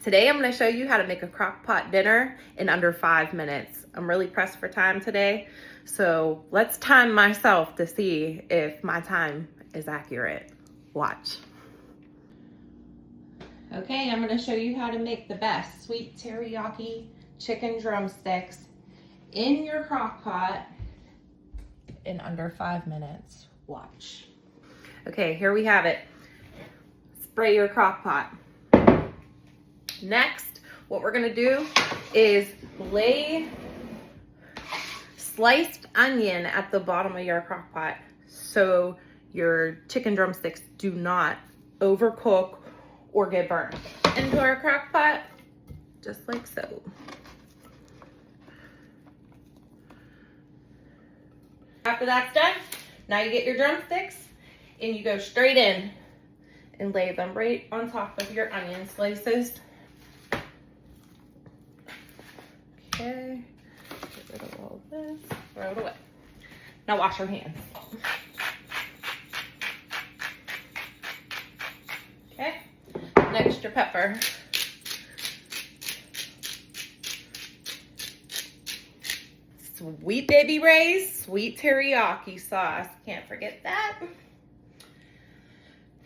Today I'm gonna show you how to make a crock pot dinner in under 5 minutes. I'm really pressed for time today, so let's time myself to see if my time is accurate. Watch. Okay, I'm gonna show you how to make the best sweet teriyaki chicken drumsticks in your crock pot in under 5 minutes. Watch. Okay, here we have it. Spray your crock pot. Next, what we're gonna do is lay sliced onion at the bottom of your crock pot so your chicken drumsticks do not overcook or get burnt. Into our crock pot, just like so. After that's done, now you get your drumsticks and you go straight in and lay them right on top of your onion slices. Okay, get rid of all this, throw it away. Now wash your hands. Okay, next your pepper. Sweet Baby Ray's sweet teriyaki sauce. Can't forget that.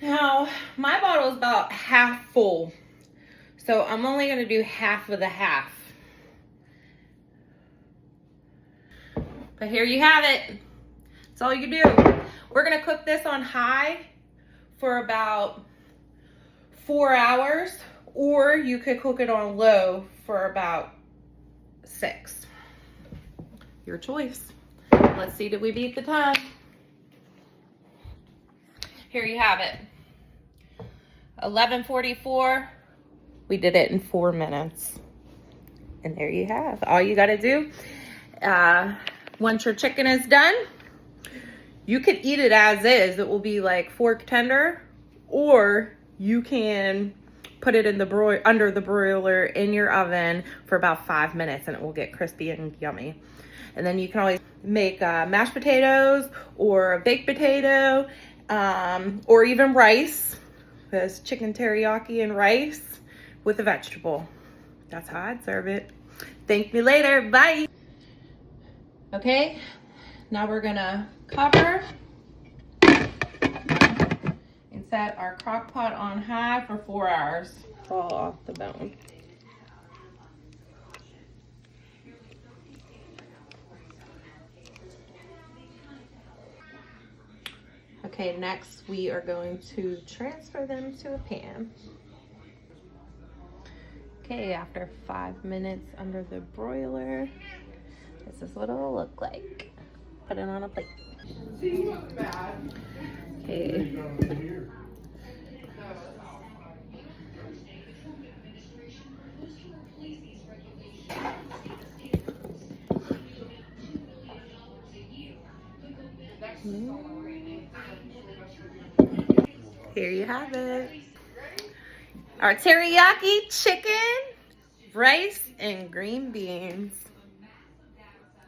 Now, my bottle is about half full, so I'm only gonna do half of the half. But here you have it. That's all you do. We're gonna cook this on high for about 4 hours, or you could cook it on low for about 6. Your choice. Let's see, did we beat the time? Here you have it. 11:44. We did it in 4 minutes. And there you have. All you gotta do, once your chicken is done, you could eat it as is. It will be like fork tender, or you can put it in the under the broiler in your oven for about 5 minutes and it will get crispy and yummy. And then you can always make mashed potatoes or a baked potato, or even rice. There's chicken teriyaki and rice with a vegetable. That's how I'd serve it. Thank me later. Bye. Okay, now we're gonna cover and set our crock pot on high for 4 hours. Fall off the bone. Okay, next we are going to transfer them to a pan. Okay, after 5 minutes under the broiler, this is what it'll look like. Put it on a plate. Okay. Here you have it. Our teriyaki chicken, rice, and green beans.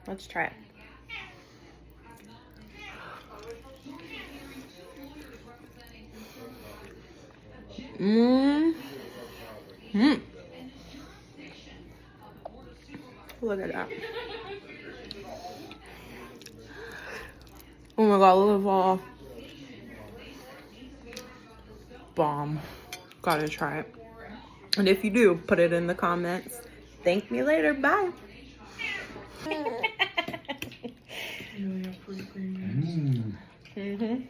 Let's try it. Look at that. Oh my god, look at it all. Bomb. Gotta try it. And if you do, put it in the comments. Thank me later. Bye. Mm-hmm. Mm-hmm.